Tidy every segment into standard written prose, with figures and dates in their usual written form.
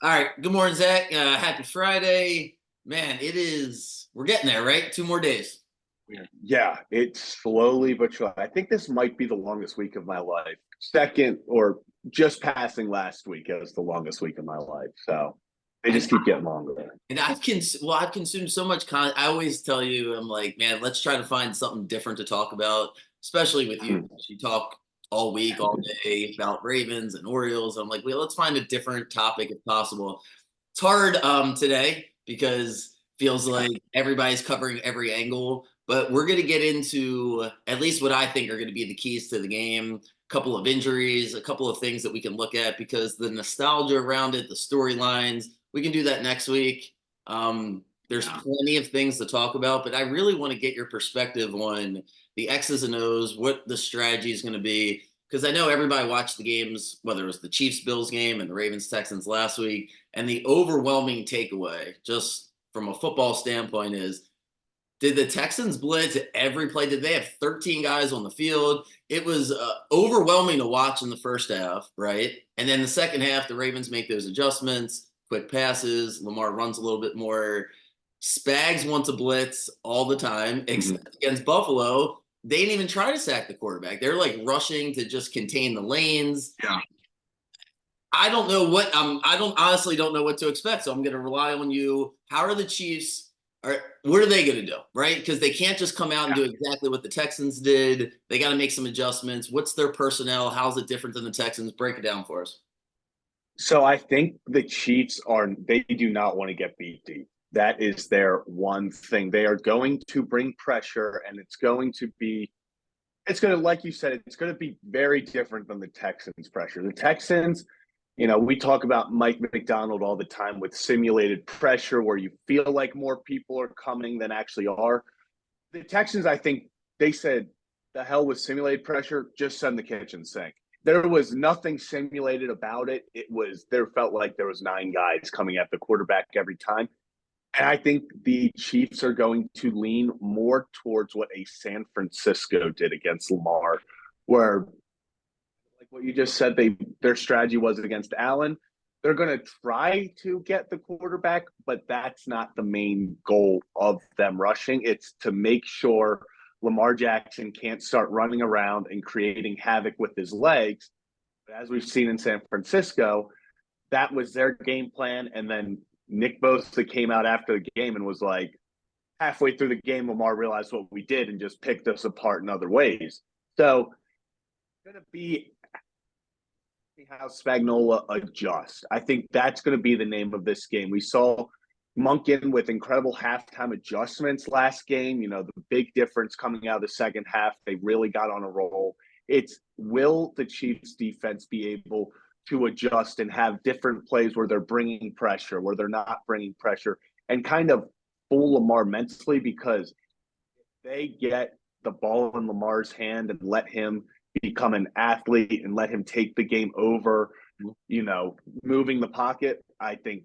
All right. Good morning, Zach. Happy Friday. Man, we're getting there, right? 2 more days. Yeah, it's slowly but surely. I think this might be the longest week of my life. Second, or just passing last week as the longest week of my life. So they And, just keep getting longer. and I've consumed so much content. I always tell you, I'm like, man, let's try to find something different to talk about, especially with you. You talk all week, all day about Ravens and Orioles. I'm like, well, let's find a different topic if possible. It's hard today because feels like everybody's covering every angle, but we're going to get into at least what I think are going to be the keys to the game. A couple of injuries, a couple of things that we can look at because the nostalgia around it, the storylines, we can do that next week. There's plenty of things to talk about, but I really want to get your perspective on the X's and O's, what the strategy is going to be. Because I know everybody watched the games, whether it was the Chiefs Bills game and the Ravens Texans last week, and the overwhelming takeaway, just from a football standpoint, is did the Texans blitz every play? Did they have 13 guys on the field? It was overwhelming to watch in the first half, right? And then the second half, the Ravens make those adjustments, quick passes. Lamar runs a little bit more. Spags wants a blitz all the time, except against Buffalo. They didn't even try to sack the quarterback. They're like rushing to just contain the lanes. Yeah. I don't know I don't honestly don't know what to expect. So I'm going to rely on you. How are the Chiefs? What are they going to do? Right? Because they can't just come out and do exactly what the Texans did. They got to make some adjustments. What's their personnel? How's it different than the Texans? Break it down for us. So I think the Chiefs they do not want to get beat deep. That is their one thing. They are going to bring pressure, and like you said, it's going to be very different than the Texans' pressure. The Texans, we talk about Mike McDonald all the time with simulated pressure where you feel like more people are coming than actually are. The Texans, I think they said, the hell with simulated pressure, just send the kitchen sink. There was nothing simulated about it. There felt like there was 9 guys coming at the quarterback every time. And I think the Chiefs are going to lean more towards what a San Francisco did against Lamar, where, like what you just said, their strategy was against Allen. They're going to try to get the quarterback, but that's not the main goal of them rushing. It's to make sure Lamar Jackson can't start running around and creating havoc with his legs. But as we've seen in San Francisco, that was their game plan. And then Nick Bosa came out after the game and was like, halfway through the game, Lamar realized what we did and just picked us apart in other ways. So it's going to be how Spagnuolo adjusts. I think that's going to be the name of this game. We saw Monken with incredible halftime adjustments last game. The big difference coming out of the second half, they really got on a roll. Will the Chiefs defense be able to adjust and have different plays where they're bringing pressure, where they're not bringing pressure, and kind of fool Lamar mentally? Because if they get the ball in Lamar's hand and let him become an athlete and let him take the game over, moving the pocket, I think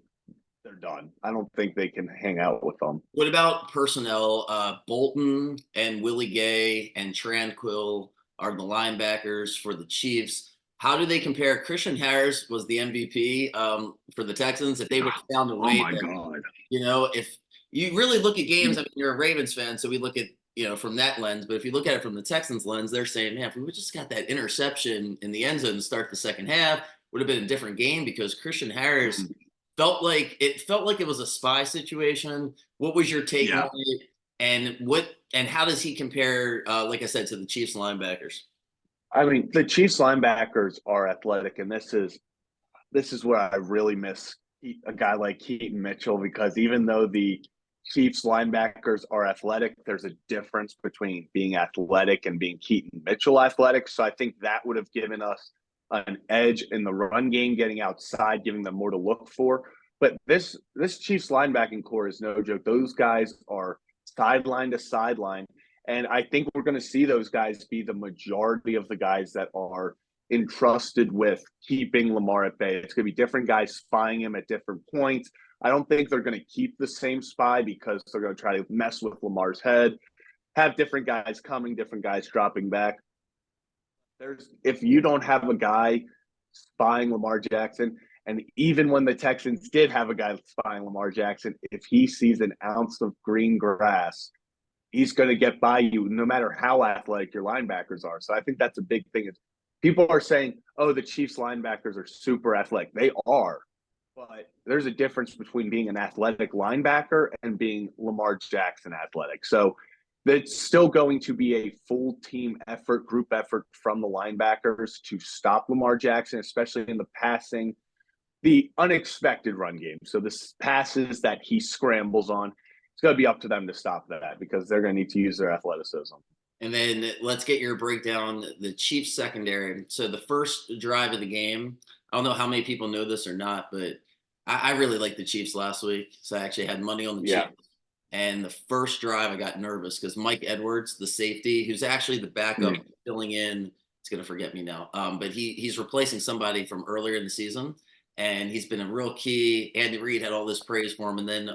they're done. I don't think they can hang out with them. What about personnel? Bolton and Willie Gay and Tranquil are the linebackers for the Chiefs. How do they compare? Christian Harris was the MVP for the Texans. If they would have found a way, oh my God, if you really look at games, I mean, you're a Ravens fan, so we look at from that lens. But if you look at it from the Texans lens, they're saying, man, if we just got that interception in the end zone to start the second half, would have been a different game because Christian Harris felt like it was a spy situation. What was your take on it? And how does he compare, like I said, to the Chiefs linebackers? I mean, the Chiefs linebackers are athletic, and this is where I really miss a guy like Keaton Mitchell, because even though the Chiefs linebackers are athletic, there's a difference between being athletic and being Keaton Mitchell athletic. So I think that would have given us an edge in the run game, getting outside, giving them more to look for. But this Chiefs linebacking core is no joke. Those guys are sideline to sideline. And I think we're going to see those guys be the majority of the guys that are entrusted with keeping Lamar at bay. It's going to be different guys spying him at different points. I don't think they're going to keep the same spy because they're going to try to mess with Lamar's head, have different guys coming, different guys dropping back. If you don't have a guy spying Lamar Jackson, And even when the Texans did have a guy spying Lamar Jackson, if he sees an ounce of green grass, he's going to get by you no matter how athletic your linebackers are. So I think that's a big thing. People are saying, oh, the Chiefs linebackers are super athletic. They are. But there's a difference between being an athletic linebacker and being Lamar Jackson athletic. So it's still going to be a full team effort, group effort from the linebackers to stop Lamar Jackson, especially in the passing, the unexpected run game. So the passes that he scrambles on, it's going to be up to them to stop that because they're going to need to use their athleticism. And then let's get your breakdown. The Chiefs secondary. So the first drive of the game, I don't know how many people know this or not, but I really liked the Chiefs last week. So I actually had money on the Chiefs. And the first drive, I got nervous because Mike Edwards, the safety, who's actually the backup filling in, it's going to forget me now. But he's replacing somebody from earlier in the season. And he's been a real key. Andy Reid had all this praise for him. And then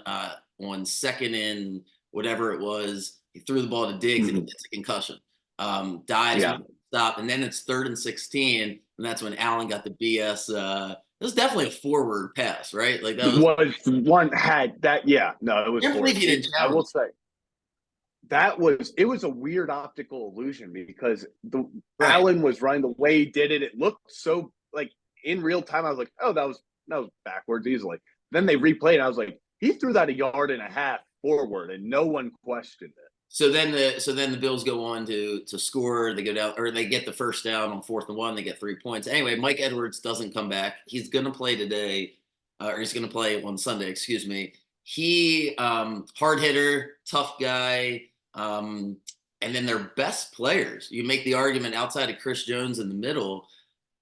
on second and whatever it was, he threw the ball to Diggs and he gets a concussion. Dives, stop. And then it's 3rd and 16. And that's when Allen got the BS. It was definitely a forward pass, right? Like that was one had that. Yeah, no, it was. I will say it was a weird optical illusion because Allen was running the way he did it. It looked so like in real time. I was like, oh, that was backwards easily. Then they replayed. And I was like, he threw that 1.5 yards forward, and no one questioned it. So then the Bills go on to score. They go down, or they get the first down on 4th and 1. They get 3 points. Anyway, Mike Edwards doesn't come back. He's going to play today, or he's going to play on Sunday. Excuse me. He hard hitter, tough guy, and then their best players. You make the argument outside of Chris Jones in the middle.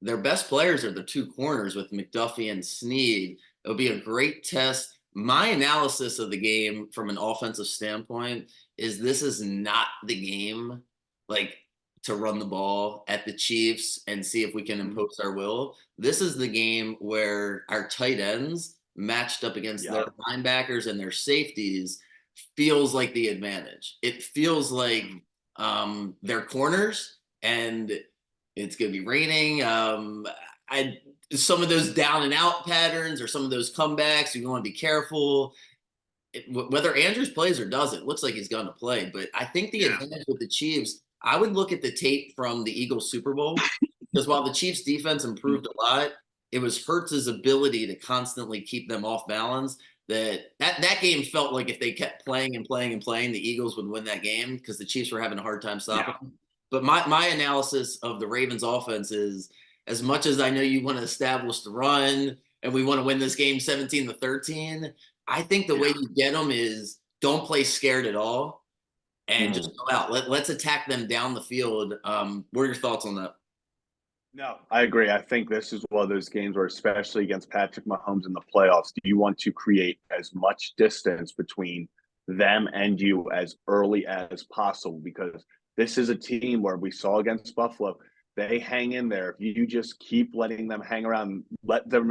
Their best players are the 2 corners with McDuffie and Snead. It'll be a great test. My analysis of the game from an offensive standpoint is this is not the game like to run the ball at the Chiefs and see if we can impose our will. This is the game where our tight ends matched up against their linebackers and their safeties feels like the advantage. It feels like their corners, and it's going to be raining. Some of those down and out patterns or some of those comebacks, you want to be careful. Whether Andrews plays or doesn't, looks like he's going to play. But I think the advantage with the Chiefs, I would look at the tape from the Eagles Super Bowl because while the Chiefs defense improved a lot, it was Hurts's ability to constantly keep them off balance. That game felt like if they kept playing and playing and playing, the Eagles would win that game because the Chiefs were having a hard time stopping them. But my analysis of the Ravens offense is, as much as I know you want to establish the run and we want to win this game 17-13, I think the way you get them is don't play scared at all and just go out. Let's attack them down the field. What are your thoughts on that? No, I agree. I think this is one of those games where, especially against Patrick Mahomes in the playoffs, you want to create as much distance between them and you as early as possible because this is a team where we saw against Buffalo, they hang in there. If you just keep letting them hang around, let them,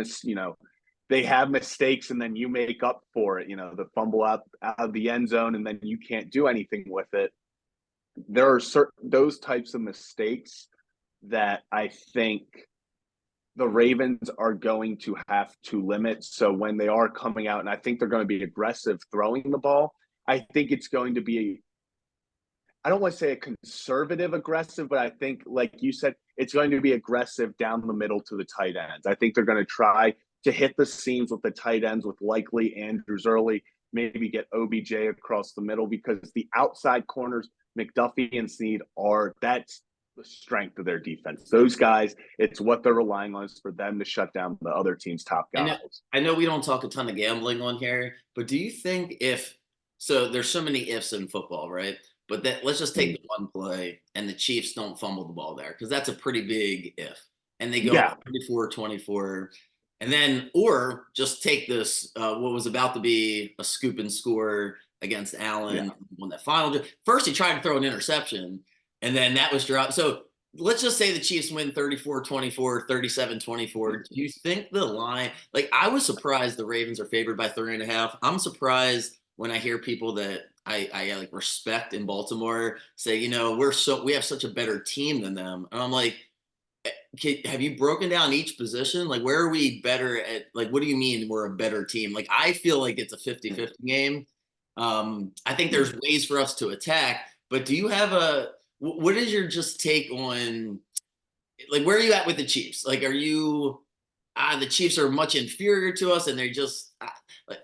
they have mistakes and then you make up for it, the fumble out of the end zone and then you can't do anything with it. There are those types of mistakes that I think the Ravens are going to have to limit. So when they are coming out, and I think they're going to be aggressive throwing the ball, I think it's going to be I don't want to say a conservative aggressive, but I think, like you said, it's going to be aggressive down the middle to the tight ends. I think they're going to try to hit the seams with the tight ends with likely Andrews early, maybe get OBJ across the middle because the outside corners, McDuffie and Snead, that's the strength of their defense. Those guys, it's what they're relying on is for them to shut down the other team's top guys. I know we don't talk a ton of gambling on here, but do you think so there's so many ifs in football, right? But let's just take the one play and the Chiefs don't fumble the ball there because that's a pretty big if. And they go 24-24. And then, or just take this, what was about to be a scoop and score against Allen on that final. First, he tried to throw an interception, and then that was dropped. So let's just say the Chiefs win 34-24, 37-24. Do you think the line, like I was surprised the Ravens are favored by 3.5. I'm surprised when I hear people that I like respect in Baltimore say, we have such a better team than them. And I'm like, have you broken down each position? Like, where are we better at? Like, what do you mean we're a better team? Like, I feel like it's a 50-50 game. I think there's ways for us to attack, but do you have what is your just take on, like, where are you at with the Chiefs? Like, are you, the Chiefs are much inferior to us and they're just, like,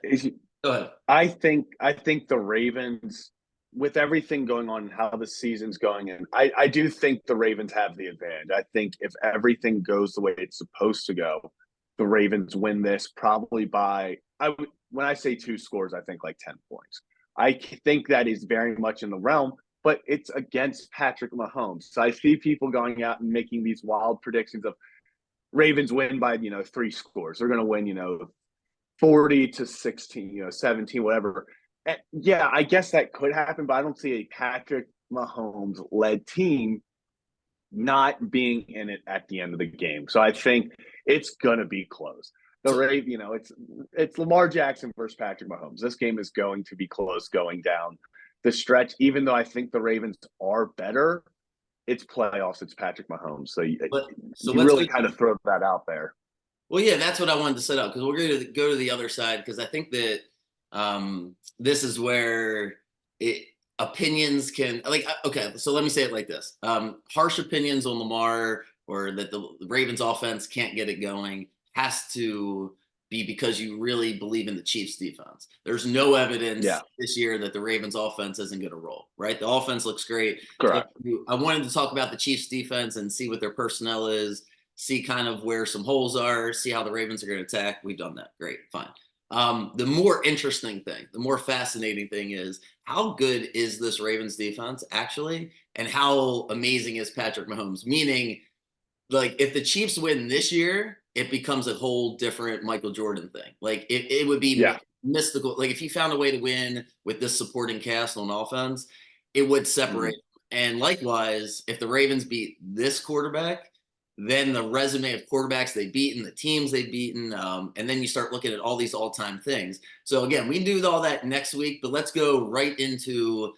go ahead. I think the Ravens, with everything going on, how the season's going, and I do think the Ravens have the advantage. I think if everything goes the way it's supposed to go, the Ravens win this probably by when I say 2 scores, I think like 10 points. I think that is very much in the realm, but it's against Patrick Mahomes. So I see people going out and making these wild predictions of Ravens win by 3 scores. They're going to win 40-16, 17, whatever. And yeah, I guess that could happen, but I don't see a Patrick Mahomes led team not being in it at the end of the game. So I think it's gonna be close. The Ravens, it's Lamar Jackson versus Patrick Mahomes. This game is going to be close going down the stretch. Even though I think the Ravens are better, it's playoffs. It's Patrick Mahomes. So you really kind of throw that out there. Well, yeah, that's what I wanted to set up because we're going to go to the other side because I think that this is where opinions can, like, okay, so let me say it like this. Harsh opinions on Lamar or that the Ravens offense can't get it going has to be because you really believe in the Chiefs defense. There's no evidence this year that the Ravens offense isn't going to roll, right? The offense looks great. Correct. So I wanted to talk about the Chiefs defense and see what their personnel is, see kind of where some holes are, see how the Ravens are going to attack. We've done that. Great. Fine. The more interesting thing, the more fascinating thing is how good is this Ravens defense actually? And how amazing is Patrick Mahomes? Meaning, like, if the Chiefs win this year, it becomes a whole different Michael Jordan thing. Like, it would be mystical. Like, if he found a way to win with this supporting cast on offense, it would separate. And likewise, if the Ravens beat this quarterback, then the resume of quarterbacks they've beaten, the teams they've beaten, and then you start looking at all these all-time things. So again, we can do all that next week, but let's go right into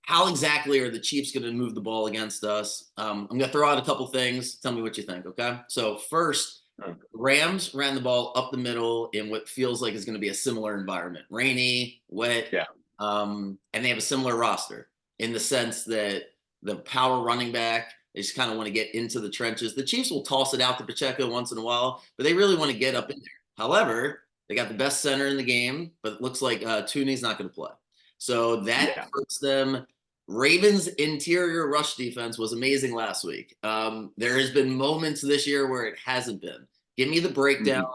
how exactly are the Chiefs going to move the ball against us. I'm going to throw out a couple things. Tell me what you think, okay? So first, Rams ran the ball up the middle in what feels like is going to be a similar environment. Rainy, wet, and they have a similar roster in the sense that the power running back, they just kind of want to get into the trenches. The Chiefs will toss it out to Pacheco once in a while, but they really want to get up in there. However, they got the best center in the game, but it looks like Tooney's not going to play. So that hurts them. Ravens' interior rush defense was amazing last week. There has been moments this year where it hasn't been. Give me the breakdown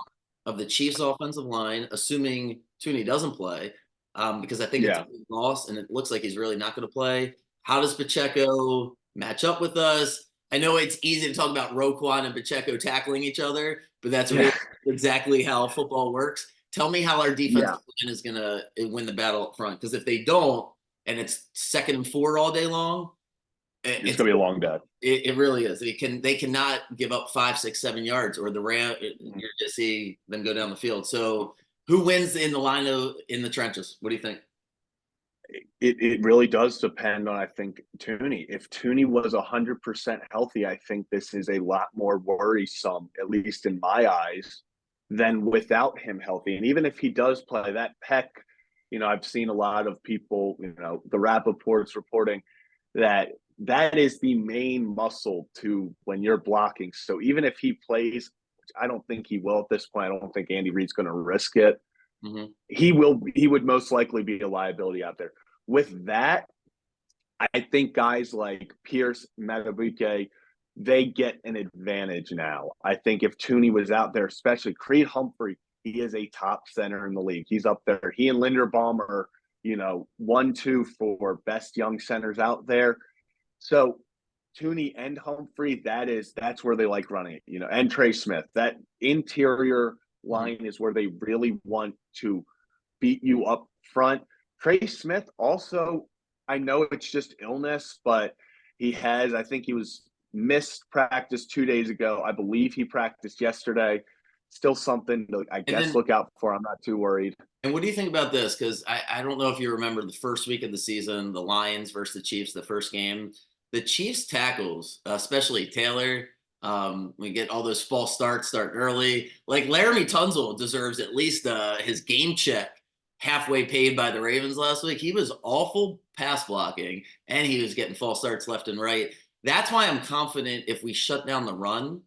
of the Chiefs' offensive line, assuming Tooney doesn't play, because I think it's a big loss, and it looks like he's really not going to play. How does Pacheco match up with us? I know it's easy to talk about Roquan and Pacheco tackling each other, but that's really exactly how football works. Tell me how our defensive line is going to win the battle up front, because if they don't, and it's 2nd and 4 all day long, it's going to be a long day. It really is. They cannot give up 5, 6, 7 yards, or the Ram. You're going to see them go down the field. So, who wins in the line in the trenches? What do you think? It really does depend on, I think, Tooney. If Tooney was 100% healthy, I think this is a lot more worrisome, at least in my eyes, than without him healthy. And even if he does play, that pec, I've seen a lot of people, the Rappaport's reporting that is the main muscle to when you're blocking. So even if he plays, which I don't think he will at this point, I don't think Andy Reid's going to risk it. He would most likely be a liability out there. With that, I think guys like Pierce, Madubuike, they get an advantage now. I think if Tooney was out there, especially Creed Humphrey, he is a top center in the league. He's up there. He and Linderbaum are, 1-2 for best young centers out there. So Tooney and Humphrey, that's where they like running it, and Trey Smith. That interior line is where they really want to beat you up front. Trey Smith also, I know it's just illness, but I think he was missed practice 2 days ago. I believe he practiced yesterday. Still something to, I guess, look out for. I'm not too worried. And what do you think about this? Because I don't know if you remember the first week of the season, the Lions versus the Chiefs, the first game. The Chiefs tackles, especially Taylor, We get all those false starts starting early. Like Laramie Tunzel deserves at least his game check halfway paid by the Ravens last week. He was awful pass blocking, and he was getting false starts left and right. That's why I'm confident if we shut down the run,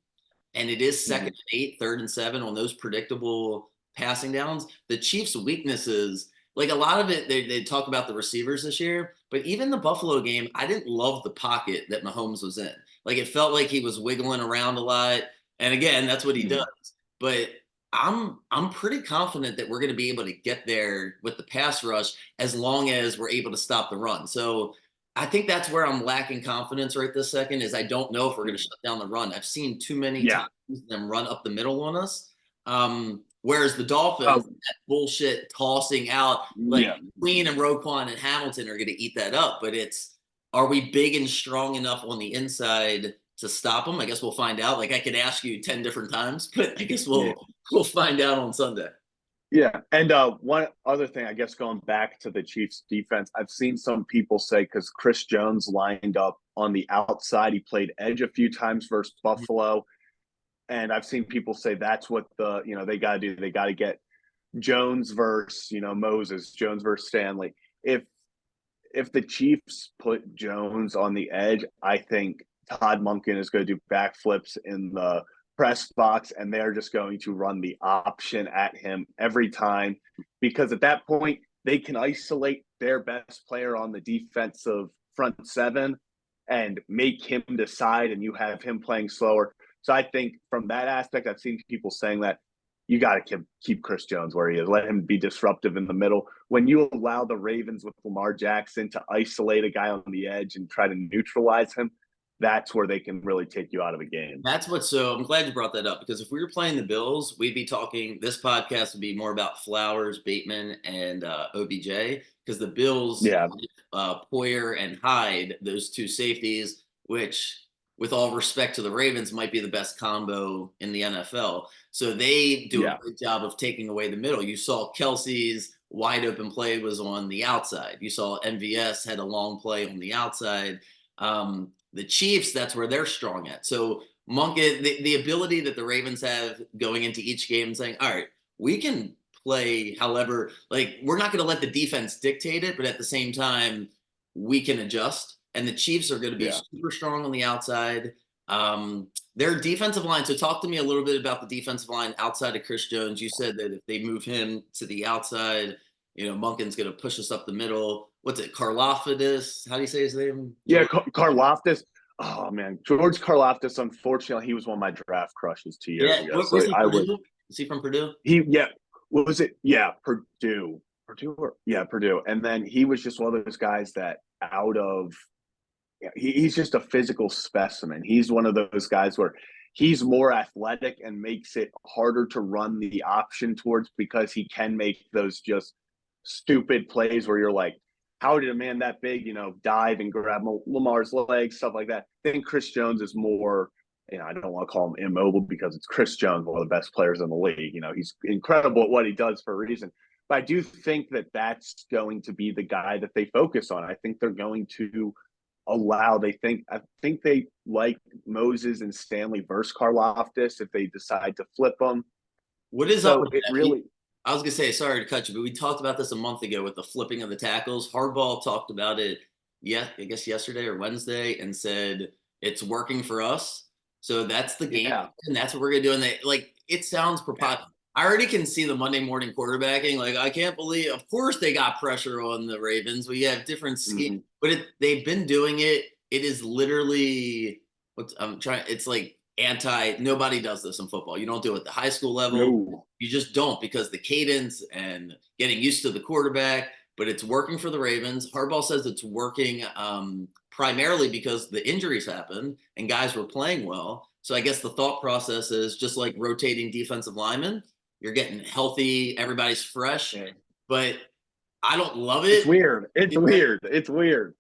and it is second and 8, 3rd and 7 on those predictable passing downs. The Chiefs' weaknesses, like a lot of it, they talk about the receivers this year, but even the Buffalo game, I didn't love the pocket that Mahomes was in. Like it felt like he was wiggling around a lot. And again, that's what he does. But I'm pretty confident that we're going to be able to get there with the pass rush as long as we're able to stop the run. So I think that's where I'm lacking confidence right this second is I don't know if we're going to shut down the run. I've seen too many times them run up the middle on us. Whereas the Dolphins, that bullshit tossing out, like Queen and Roquan and Hamilton are going to eat that up. But are we big and strong enough on the inside to stop them? I guess we'll find out. Like I could ask you 10 different times, but I guess we'll find out on Sunday. Yeah. And one other thing, I guess, going back to the Chiefs defense, I've seen some people say because Chris Jones lined up on the outside, he played edge a few times versus Buffalo. And I've seen people say that's what they got to do. They got to get Jones versus, Moses, Jones versus Stanley. If the Chiefs put Jones on the edge, I think Todd Monken is going to do backflips in the press box, and they're just going to run the option at him every time because at that point they can isolate their best player on the defensive front seven and make him decide, and you have him playing slower. So I think from that aspect, I've seen people saying that you got to keep Chris Jones where he is. Let him be disruptive in the middle. When you allow the Ravens with Lamar Jackson to isolate a guy on the edge and try to neutralize him, that's where they can really take you out of a game. So I'm glad you brought that up because if we were playing the Bills, we'd be talking, this podcast would be more about Flowers, Bateman, and OBJ because the Bills, Poyer and Hyde, those two safeties, which with all respect to the Ravens might be the best combo in the NFL. So they do a great job of taking away the middle. You saw Kelsey's wide open play was on the outside. You saw MVS had a long play on the outside. The Chiefs, that's where they're strong at. So the ability that the Ravens have going into each game and saying, all right, we can play however, like we're not going to let the defense dictate it, but at the same time, we can adjust. And the Chiefs are going to be super strong on the outside. Their defensive line. So talk to me a little bit about the defensive line outside of Chris Jones. You said that if they move him to the outside, Monken's going to push us up the middle. What's it? Karlaftis? How do you say his name? Yeah, Karlaftis. Oh man, George Karlaftis. Unfortunately, he was one of my draft crushes 2 years ago. Is he from Purdue? What was it? Yeah, Purdue. Purdue. And then he was just one of those guys that he's just a physical specimen. He's one of those guys where he's more athletic and makes it harder to run the option towards because he can make those just stupid plays where you're like, how did a man that big, dive and grab Lamar's legs, stuff like that. I think Chris Jones is more, I don't want to call him immobile because it's Chris Jones, one of the best players in the league. He's incredible at what he does for a reason. But I do think that that's going to be the guy that they focus on. I think they're going to I think they like Moses and Stanley versus Karlaftis if they decide to flip them. What is up with that? I was going to say, sorry to cut you, but we talked about this a month ago with the flipping of the tackles. Hardball talked about it, I guess yesterday or Wednesday, and said it's working for us. So that's the game, and that's what we're going to do. And it sounds preposterous. I already can see the Monday morning quarterbacking. Like, I can't believe, of course they got pressure on the Ravens. We have different schemes, but they've been doing it. It is literally, it's like nobody does this in football. You don't do it at the high school level. No. You just don't because the cadence and getting used to the quarterback, but it's working for the Ravens. Harbaugh says it's working primarily because the injuries happened and guys were playing well. So I guess the thought process is just like rotating defensive linemen. You're getting healthy. Everybody's fresh, but I don't love it. It's weird.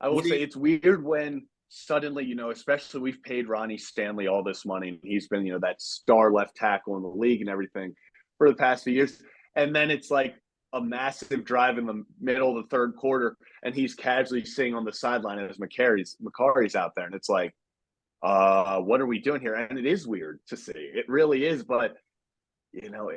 I will say it's weird when suddenly, especially we've paid Ronnie Stanley all this money. And he's been, that star left tackle in the league and everything for the past few years. And then it's like a massive drive in the middle of the third quarter, and he's casually sitting on the sideline as McCarry's out there. And it's like, what are we doing here? And it is weird to see. It really is, but you know,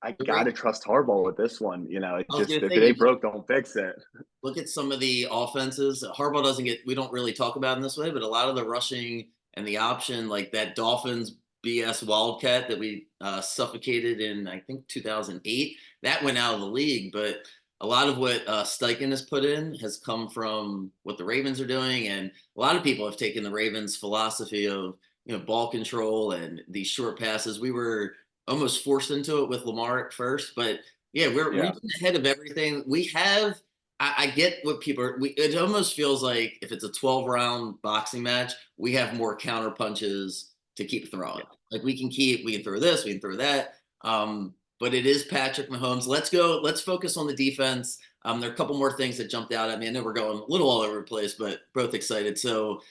I The gotta Ravens, trust Harbaugh with this one. You know, it I was just gonna if say, it ain't broke, don't fix it. look at some of the offenses. Harbaugh doesn't get, we don't really talk about in this way, but a lot of the rushing and the option, like that Dolphins BS Wildcat that we suffocated in, I think, 2008, that went out of the league. But a lot of what Steichen has put in has come from what the Ravens are doing. And a lot of people have taken the Ravens philosophy of, ball control and these short passes. We were almost forced into it with Lamar at first, but yeah, we've Yeah, been ahead of everything. We have. I get what people are. It almost feels like if it's a 12-round boxing match, we have more counter punches to keep throwing. yeah. Like we can throw this, we can throw that. But it is Patrick Mahomes. Let's go. Let's focus on the defense. There are a couple more things that jumped out at me. I know we're going a little all over the place, but both excited. So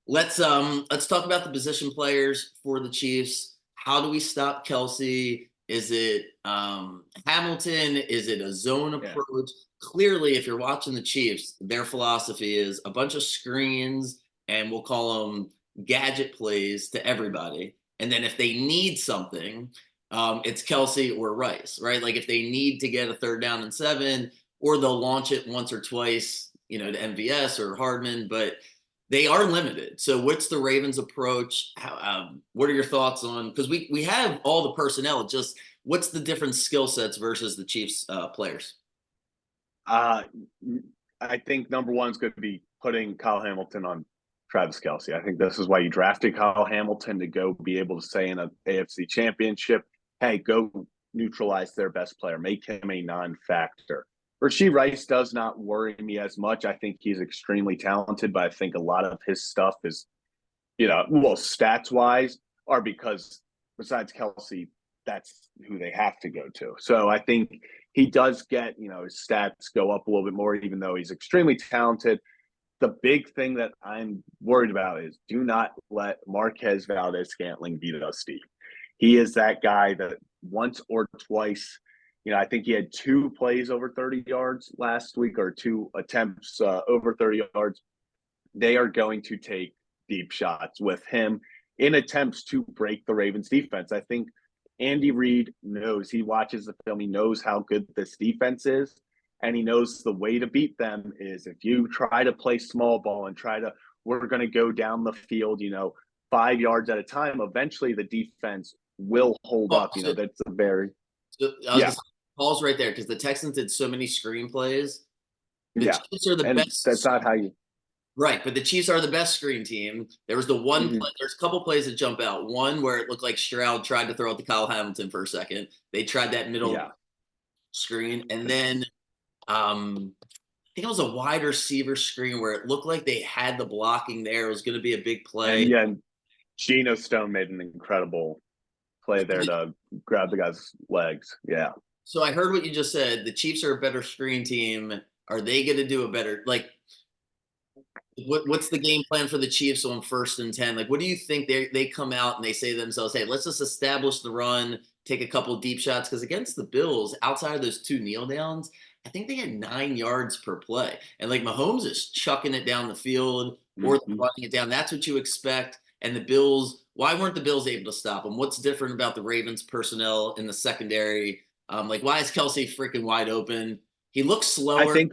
let's talk about the position players for the Chiefs. How do we stop Kelsey? Is it Hamilton? Is it a zone Yeah. approach? Clearly, if you're watching the Chiefs, their philosophy is a bunch of screens and we'll call them gadget plays to everybody. And then if they need something, it's Kelsey or Rice, right? Like if they need to get a 3rd down and 7, or they'll launch it once or twice, to MVS or Hardman, but they are limited. So what's the Ravens approach? What are your thoughts on, because we have all the personnel, just what's the different skill sets versus the Chiefs players? Uh, I think number one is going to be putting Kyle Hamilton on Travis Kelsey. I think this is why you drafted Kyle Hamilton, to go be able to say in an AFC Championship, hey, go neutralize their best player, make him a non-factor. Rasheed Rice does not worry me as much. I think he's extremely talented, but I think a lot of his stuff is, well, stats wise, are because besides Kelsey, that's who they have to go to. So I think he does get, his stats go up a little bit more, even though he's extremely talented. The big thing that I'm worried about is do not let Marquez Valdez-Scantling beat us, Steve. He is that guy that once or twice, I think he had 2 plays over 30 yards last week, or 2 attempts over 30 yards. They are going to take deep shots with him in attempts to break the Ravens defense. I think Andy Reid knows, he watches the film, he knows how good this defense is, and he knows the way to beat them is if you try to play small ball and we're going to go down the field, 5 yards at a time, eventually the defense will hold Oh, up. That's a very, so I was yeah, gonna say, pause right there because the Texans did so many screenplays. The yeah. Chiefs are the And that's best. not how you, Right, but the Chiefs are the best screen team. There was the one mm-hmm. play, there's a couple plays that jump out. One where it looked like Stroud tried to throw it to Kyle Hamilton for a second. They tried that middle Yeah. screen. And then I think it was a wide receiver screen where it looked like they had the blocking there. It was going to be a big play. And Geno Stone made an incredible play there to grab the guy's legs. Yeah. So I heard what you just said. The Chiefs are a better screen team. Are they going to do a better, like, what's the game plan for the Chiefs on 1st and 10? Like, what do you think they come out and they say to themselves, hey, let's just establish the run, take a couple deep shots? Because against the Bills, outside of those 2 kneel downs, I think they had 9 yards per play. And like Mahomes is chucking it down the field or Mm-hmm. running it down. That's what you expect. And the Bills, why weren't the Bills able to stop them? What's different about the Ravens personnel in the secondary? Like, why is Kelsey freaking wide open? He looks I slower. think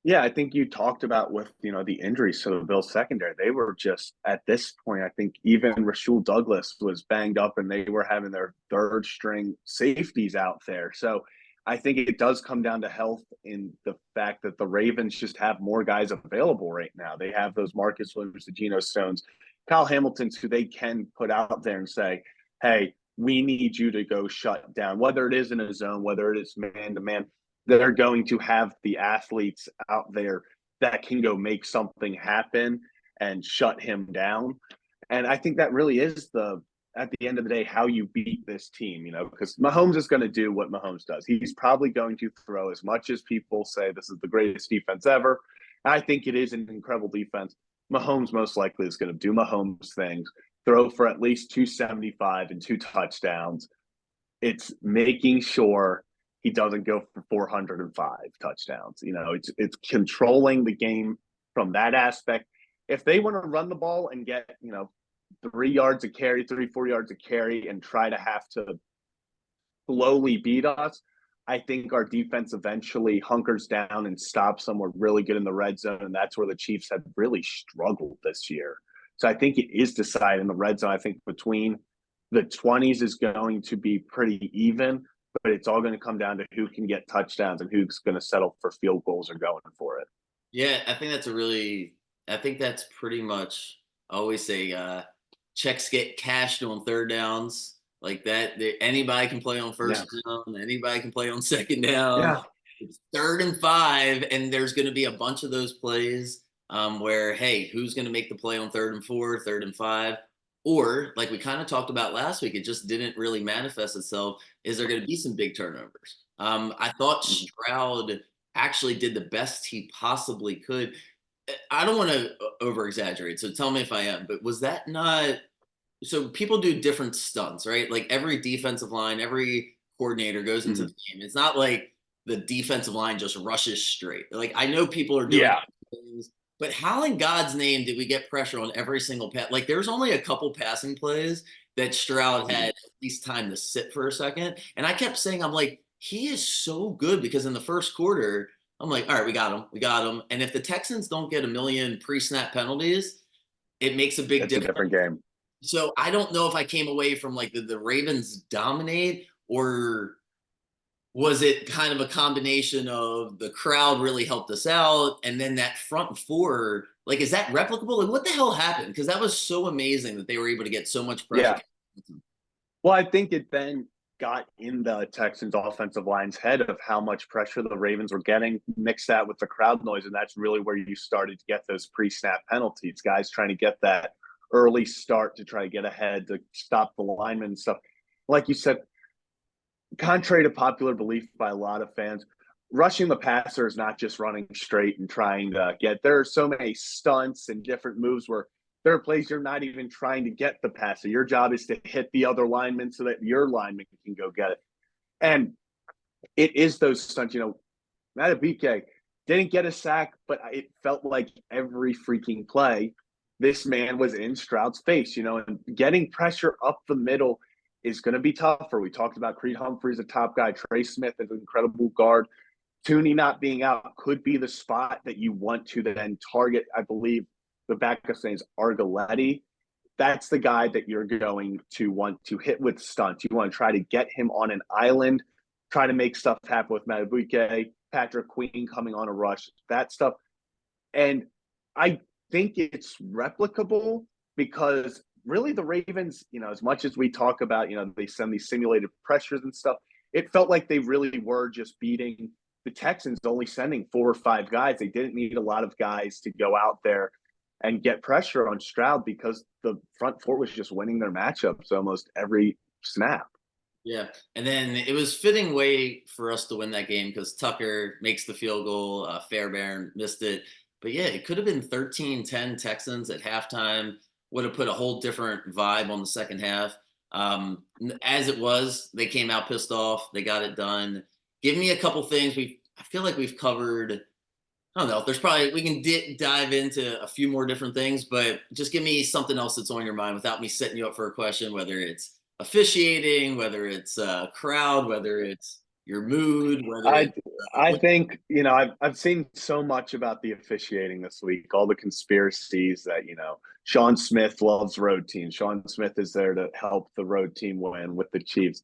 yeah, I think you talked about with, the injuries to the Bills secondary. They were just at this point, I think even Rasul Douglas was banged up and they were having their 3rd string safeties out there. So I think it does come down to health in the fact that the Ravens just have more guys available right now. They have those Marcus Williams, the Geno Stones, Kyle Hamiltons, who they can put out there and say, hey, we need you to go shut down, whether it is in a zone, whether it is man to man. They're going to have the athletes out there that can go make something happen and shut him down. And I think that really is at the end of the day, how you beat this team, because Mahomes is going to do what Mahomes does. He's probably going to throw as much as people say this is the greatest defense ever. I think it is an incredible defense. Mahomes most likely is going to do Mahomes things, throw for at least 275 and 2 touchdowns. It's making sure he doesn't go for 405 touchdowns. It's controlling the game from that aspect. If they want to run the ball and get, 3 yards a carry, 3-4 yards a carry, and try to have to slowly beat us, I think our defense eventually hunkers down and stops them. We're really good in the red zone, and that's where the Chiefs have really struggled this year. So I think it is decided in the red zone. I think between the 20s is going to be pretty even, but it's all going to come down to who can get touchdowns and who's going to settle for field goals or going for it. Yeah, I think that's pretty much, I always say, checks get cashed on third downs like that. Anybody can play on first down, anybody can play on second down. Yeah. It's 3rd and 5, and there's going to be a bunch of those plays where, hey, who's going to make the play on 3rd and 4, 3rd and 5? Or, like we kind of talked about last week, it just didn't really manifest itself. Is there going to be some big turnovers? I thought Stroud actually did the best he possibly could. I don't want to over exaggerate, so tell me if I am, but was that not? So people do different stunts, right? Like every defensive line, every coordinator goes into the game. It's not like the defensive line just rushes straight. Like I know people are doing things, but how in God's name did we get pressure on every single pass? Like there's only a couple passing plays that Stroud had at least time to sit for a second. And I kept saying, I'm like, he is so good because in the first quarter, I'm like, all right, we got him. We got him. And if the Texans don't get a million pre-snap penalties, it makes a big It's a difference. different game. So I don't know if I came away from like the Ravens dominate, or was it kind of a combination of the crowd really helped us out and then that front four, like, is that replicable? And what the hell happened? Because that was so amazing that they were able to get so much pressure. Yeah. Well, I think it then got in the Texans offensive line's head of how much pressure the Ravens were getting, mix that with the crowd noise, and that's really where you started to get those pre-snap penalties, guys trying to get that early start to try to get ahead, to stop the linemen and stuff. Like you said, contrary to popular belief by a lot of fans, rushing the passer is not just running straight and trying to get. There are so many stunts and different moves where there are plays you're not even trying to get the passer. Your job is to hit the other lineman so that your lineman can go get it. And it is those stunts. You know, Matabike didn't get a sack, but it felt like every freaking play, this man was in Stroud's face, you know, and getting pressure up the middle is going to be tougher. We talked about Creed Humphrey's a top guy. Trey Smith is an incredible guard. Tooney not being out could be the spot that you want to then target. I believe the backup name is Argaletti. That's the guy that you're going to want to hit with stunts. You want to try to get him on an island, try to make stuff happen with Madubuike, Patrick Queen coming on a rush, that stuff. And I think it's replicable because really the Ravens, you know, as much as we talk about, you know, they send these simulated pressures and stuff, it felt like they really were just beating the Texans, only sending 4 or 5 guys. They didn't need a lot of guys to go out there and get pressure on Stroud because the front four was just winning their matchups almost every snap. Yeah. And then it was fitting way for us to win that game because Tucker makes the field goal, Fairbairn missed it. But yeah, it could have been 13-10 Texans at halftime, would have put a whole different vibe on the second half. As it was, they came out pissed off. They got it done. Give me a couple things. I feel like we've covered, I don't know, there's probably, we can dive into a few more different things, but just give me something else that's on your mind without me setting you up for a question, whether it's officiating, whether it's crowd, whether it's your mood, whether I think, you know, I've seen so much about the officiating this week, all the conspiracies that, you know, Sean Smith loves road teams. Sean Smith is there to help the road team win with the Chiefs.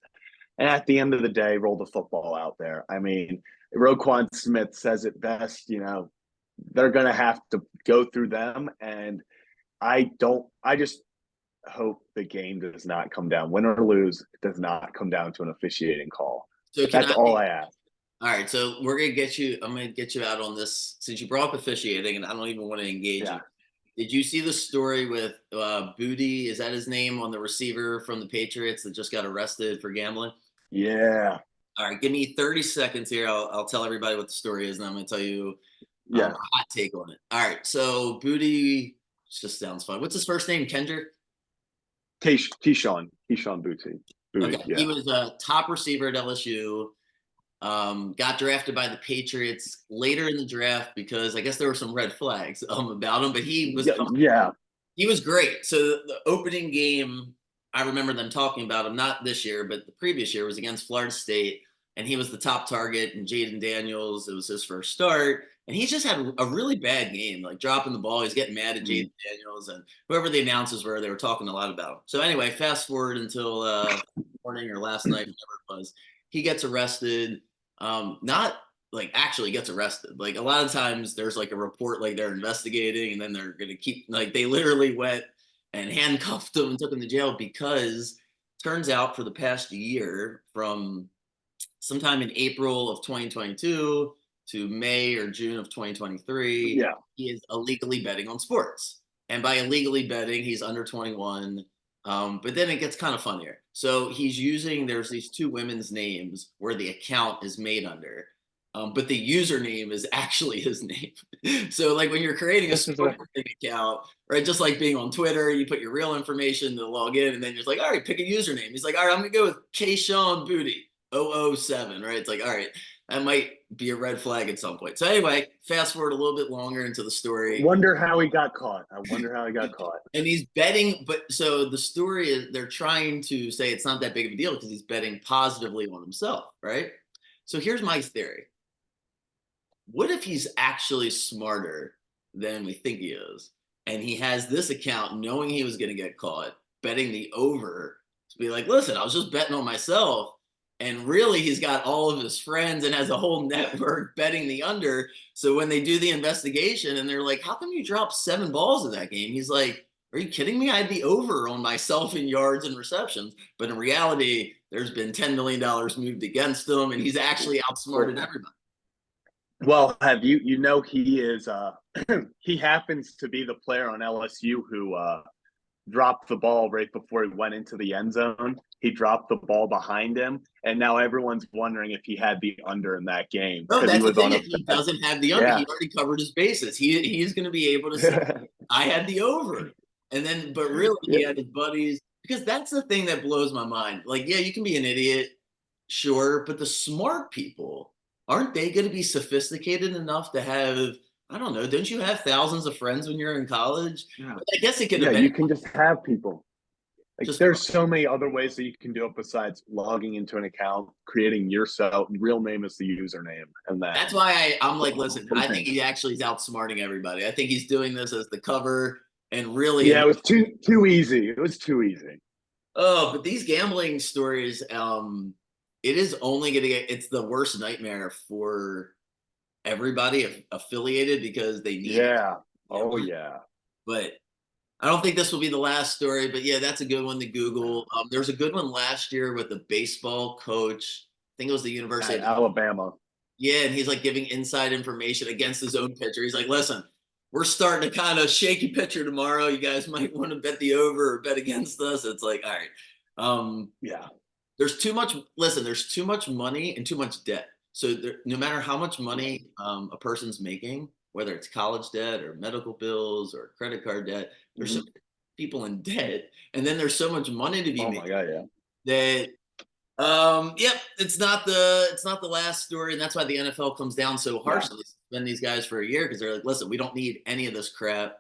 And at the end of the day, roll the football out there. I mean, Roquan Smith says it best, you know, they're going to have to go through them. And I just hope the game does not come down, win or lose, it does not come down to an officiating call. So that's all I ask. All right, so I'm gonna get you out on this since you brought up officiating, and I don't even want to engage you. Did you see the story with Booty? Is that his name, on the receiver from the Patriots that just got arrested for gambling? Yeah. All right, give me 30 seconds here. I'll tell everybody what the story is, and I'm gonna tell you a hot take on it. All right, so Booty just sounds fun. What's his first name? Kendrick? Keyshawn Booty. Okay, yeah. He was a top receiver at LSU. Got drafted by the Patriots later in the draft because I guess there were some red flags about him, but he was He was great. So the opening game, I remember them talking about him, not this year, but the previous year was against Florida State, and he was the top target. And Jaden Daniels, it was his first start, and he just had a really bad game, like dropping the ball. He's getting mad at Mhm. Jaden Daniels and whoever the announcers were. They were talking a lot about him. So anyway, fast forward until morning or last night, whatever it was, he gets arrested. Not like actually gets arrested. Like a lot of times there's like a report like they're investigating and then they're gonna keep like they literally went and handcuffed him and took him to jail because turns out for the past year from sometime in April of 2022 to May or June of 2023, Yeah. he is illegally betting on sports. And by illegally betting, he's under 21. But then it gets kind of funnier. So he's using, there's these two women's names where the account is made under. But the username is actually his name. So, like when you're creating a This is a sports account, right? Just like being on Twitter, you put your real information to log in, and then you're just like, all right, pick a username. He's like, all right, I'm gonna go with Kayshawn Booty. 007, right? It's like, all right, that might be a red flag at some point. So anyway, fast forward a little bit longer into the story. wonder how he got caught. I wonder how he got caught. And he's betting, but so the story is they're trying to say it's not that big of a deal because he's betting positively on himself, right? So here's my theory. What if he's actually smarter than we think he is? And he has this account knowing he was going to get caught, betting the over to be like, listen, I was just betting on myself. And really, he's got all of his friends and has a whole network betting the under. So when they do the investigation and they're like, how come you dropped 7 balls in that game? He's like, are you kidding me? I had the over on myself in yards and receptions. But in reality, there's been $10 million moved against him, and he's actually outsmarted everybody. Well, have you know he is he happens to be the player on LSU who dropped the ball right before he went into the end zone. He dropped the ball behind him, and now everyone's wondering if he had the under in that game No, because he that's the was thing. on a If he doesn't have the under, yeah. he already covered his bases. He's going to be able to say, "I had the over," and then, but really, he Yeah. had his buddies because that's the thing that blows my mind. Like, yeah, you can be an idiot, sure, but the smart people aren't they going to be sophisticated enough to have? I don't know. Don't you have thousands of friends when you're in college? Yeah. But I guess it could Yeah, have been you can just have people. Like just there's so many other ways that you can do it besides logging into an account, creating yourself. Real name is the username, and then that's why I'm like, listen, I think he actually is outsmarting everybody. I think he's doing this as the cover and really, yeah, it was too easy. It was too easy. oh, but these gambling stories, it is only going to get, it's the worst nightmare for everybody affiliated because they need it. Yeah. Oh Gambling. yeah. But I don't think this will be the last story, but yeah, that's a good one to Google. There's a good one last year with the baseball coach. I think it was the University At of Alabama. yeah, and he's like giving inside information against his own pitcher. He's like, listen, we're starting to kind of shaky pitcher tomorrow. You guys might want to bet the over or bet against us. It's like, all right. Yeah. There's too much, listen, there's too much money and too much debt. So there, no matter how much money a person's making, whether it's college debt or medical bills or credit card debt, there's so Mhm. many people in debt. And then there's so much money to be Oh made my god. Yeah. that yep, it's not the last story, and that's why the NFL comes down so Yeah. harshly. Suspend these guys for a year because they're like, listen, we don't need any of this crap.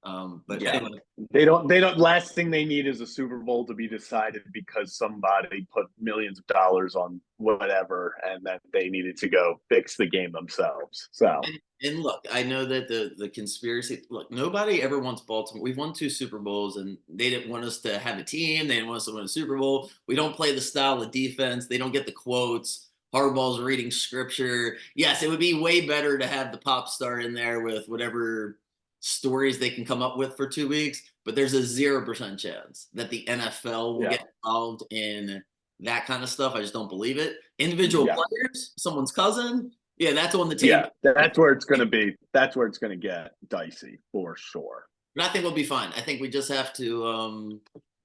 But Yeah. anyway, They don't last thing they need is a Super Bowl to be decided because somebody put millions of dollars on whatever and that they needed to go fix the game themselves. So and look, I know that the conspiracy. Look, nobody ever wants Baltimore. We've won 2 Super Bowls, and they didn't want us to have a team. They didn't want us to win a Super Bowl. We don't play the style of defense. They don't get the quotes. Harbaugh's reading scripture. Yes, it would be way better to have the pop star in there with whatever stories they can come up with for 2 weeks. But there's a 0% chance that the NFL will yeah. get involved in that kind of stuff. I just don't believe it. Individual Yeah. players, someone's cousin, yeah, that's on the Yeah. table. That's where it's gonna be. That's where it's gonna get dicey for sure. But I think we'll be fine. I think we just have to.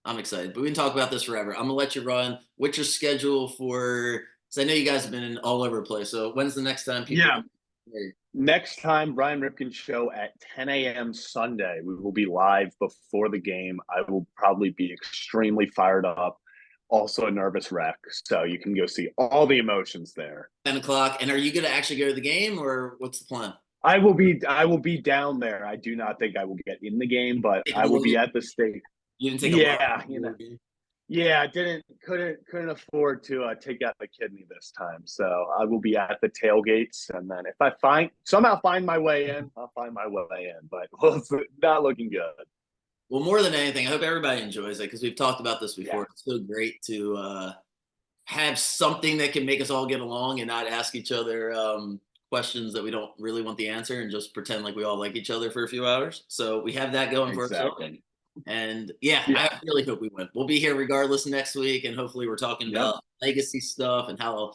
I'm excited, but we can talk about this forever. I'm gonna let you run. What's your schedule for? Because I know you guys have been in all over the place. So when's the next time people? Yeah. Next time, Brian Ripken show at 10 a.m. Sunday. We will be live before the game. I will probably be extremely fired up, also a nervous wreck. So you can go see all the emotions there. 10 o'clock. And are you gonna actually go to the game, or what's the plan? I will be down there. I do not think I will get in the game, but Take a I will be look. at the stake. You didn't take a look. Yeah, you know. Yeah, I couldn't afford to take out the kidney this time. So I will be at the tailgates, and then if I somehow find my way in, I'll find my way in. But it's not looking good. Well, more than anything, I hope everybody enjoys it because we've talked about this Yeah, before. It's so great to have something that can make us all get along and not ask each other questions that we don't really want the answer and just pretend like we all like each other for a few hours. So we have that going for ourselves. exactly. And yeah, I Yeah. really hope we win. We'll be here regardless next week, and hopefully we're talking Yep. about legacy stuff and how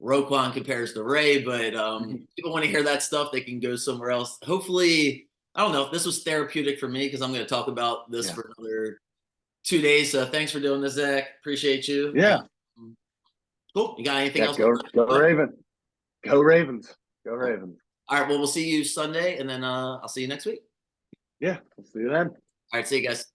Roquan compares to Ray. But people want to hear that stuff, they can go somewhere else. Hopefully, I don't know. This was therapeutic for me because I'm going to talk about this Yeah. for another 2 days. So thanks for doing this, Zach. Appreciate you. Yeah. Cool. You got anything Yeah. else? Go Ravens. Go Ravens. Go Ravens. All right. Well, we'll see you Sunday, and then I'll see you next week. Yeah. We'll see you then. All right. See you guys.